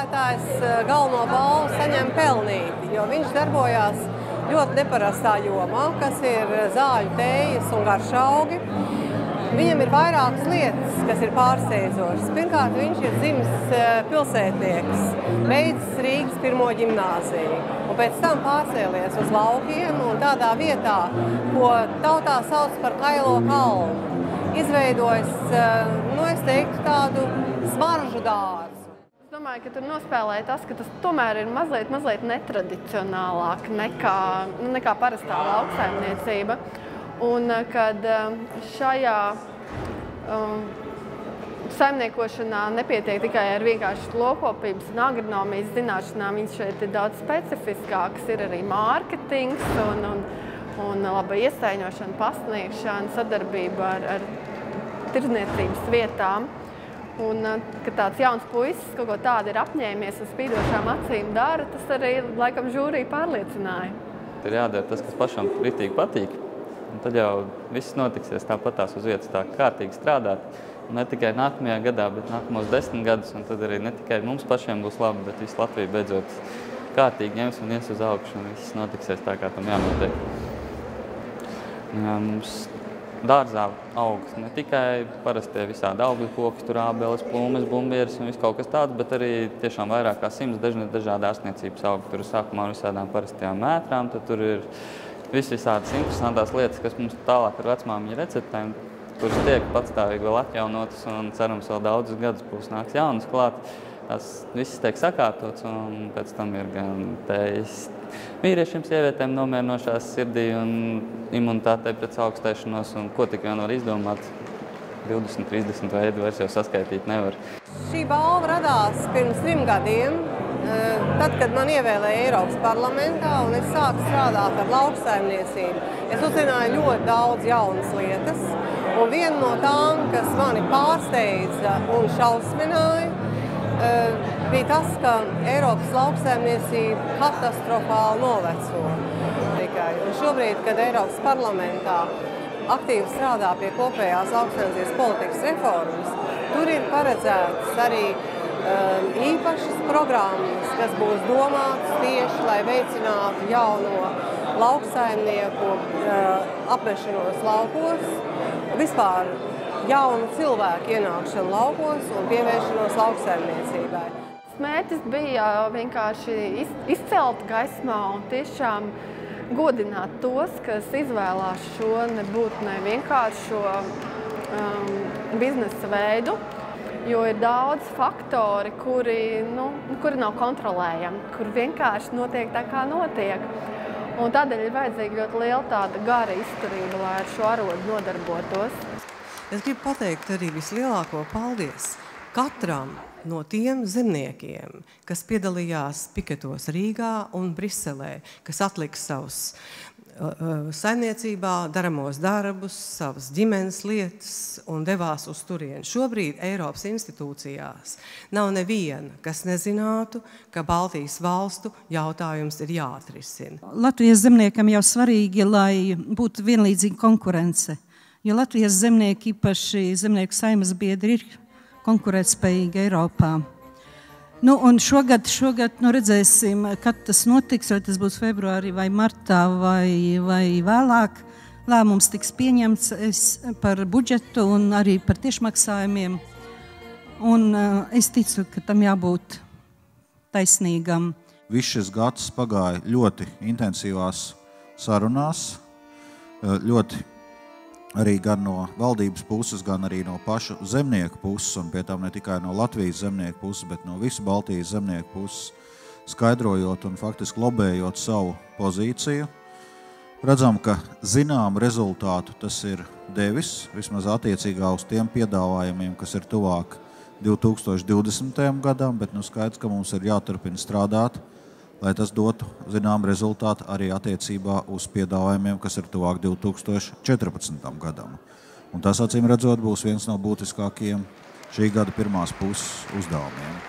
uzvarētājs galveno balvu saņem pelnīti, jo viņš darbojās ļoti neparastā jomā, kas ir zāļu, tējas un garšaugi. Viņam ir vairākas lietas, kas ir pārsteidzošas. Pirmkārt, viņš ir dzimis pilsētnieks, beidzis Rīgas pirmo ģimnāziju, un pēc tam pārcēlies uz laukiem un tādā vietā, ko tautā sauc par Kailo kalnu, izveidojis, es teiktu, tādu smaržu dārzu. Es domāju, ka tur nospēlēja tas, ka tas tomēr ir mazliet netradicionālāk nekā parastā lauksaimniecība. Un kad šajā saimniekošanā nepietiek tikai ar vienkārši lokopības un agronomijas zināšanām, viņš šeit ir daudz specifiskāks, ir arī mārketings un laba iesaiņošana, pasniegšana, sadarbība ar tirdzniecības vietām. Un, kad tāds jauns puisis kaut ko tādu ir apņēmies un spīdošām acīm dara, tas arī laikam žūrija pārliecināja. Ir jādara tas, kas pašam ritīgi patīk. Un tad jau viss notiksies tāpatās uz vietas tā kārtīgi strādāt. Un ne tikai nākamajā gadā, bet nākamos 10 gadus. Un tad arī ne tikai mums pašiem būs labi, bet visa Latvija beidzot kārtīgi ņems un ies uz augšu. Un viss notiksies tā, kā tam jānotiek. Mums dārzā aug ne tikai parastie visādi augļu koki, tur ābeles, plūmes, bumbieres un viss kaut kas tāds, bet arī tiešām vairāk kā 100 dažādi ārstniecības augi. Tur ir sākumā ar visādām parastajām mētrām, tad tur ir visādas interesantās lietas, kas mums tālāk ar vecmāmiņa receptēm, kuras tiek patstāvīgi vēl atjaunotas un cerams vēl daudzus gadus būs nāks jaunas klāt. Tas viss tiek sakārtots un pēc tam ir gan tējas vīriešiem, sievietēm nomierinošās sirdī un imunitātei pret augstēšanos un ko tik vien var izdomāt. 20, 30 veidu vairs jau saskaitīt nevar. Šī balva radās pirms 3 gadiem. Tad, kad man ievēlēja Eiropas parlamentā un es sāku strādāt ar lauksaimniecību, es uzzināju ļoti daudz jaunas lietas. Un viena no tām, kas mani pārsteidza un šausmināja, bija tas, ka Eiropas lauksaimniecība katastrofāli noveco. Un šobrīd, kad Eiropas parlamentā aktīvi strādā pie kopējās lauksaimniecības politikas reformas, tur ir paredzētas arī īpašas programmas, kas būs domātas tieši, lai veicinātu jauno lauksaimnieku apmešanos laukos, vispār jaunu cilvēku ienākšanu laukos un pievēršanos lauksaimniecībai. Mērķis bija vienkārši izcelt gaismā un tiešām godināt tos, kas izvēlās šo nebūtu vienkāršo biznesa veidu, jo ir daudz faktori, kuri nav kontrolējami, kur vienkārši notiek tā, kā notiek. Un tādēļ ir vajadzīga ļoti liela tāda gara izturība, lai ar šo arodu nodarbotos. Es gribu pateikt arī vislielāko paldies katram no tiem zemniekiem, kas piedalījās piketos Rīgā un Briselē, kas atlika savus saimniecībā daramos darbus, savas ģimenes lietas un devās uz turieni. Šobrīd Eiropas institūcijās nav neviena, kas nezinātu, ka Baltijas valstu jautājums ir jāatrisina. Latvijas zemniekam jau svarīgi, lai būtu vienlīdzīga konkurence, jo Latvijas zemnieki, īpaši zemnieku saeimas biedri, ir konkurētspējīgi Eiropā. Un šogad redzēsim, kad tas notiks, vai tas būs februārī vai martā vai vēlāk. Lēmums tiks pieņemts par budžetu un arī par tiešmaksājumiem. Un es ticu, ka tam jābūt taisnīgam. Viss šis gads pagāja ļoti intensīvās sarunās, ļoti arī gan no valdības puses, gan arī no pašu zemnieku puses, un pie tam ne tikai no Latvijas zemnieku puses, bet no visu Baltijas zemnieku puses, skaidrojot un faktiski lobējot savu pozīciju. Redzam, ka zināmu rezultātu tas ir devis, vismaz attiecīgā uz tiem piedāvājumiem, kas ir tuvāk 2020. gadam, bet skaidrs, ka mums ir jāturpina strādāt, lai tas dotu zinām rezultātu arī attiecībā uz piedāvājumiem, kas ir tuvāk 2014. gadam. Un tas, acīm redzot, būs viens no būtiskākajiem šī gada pirmās puses uzdevumiem.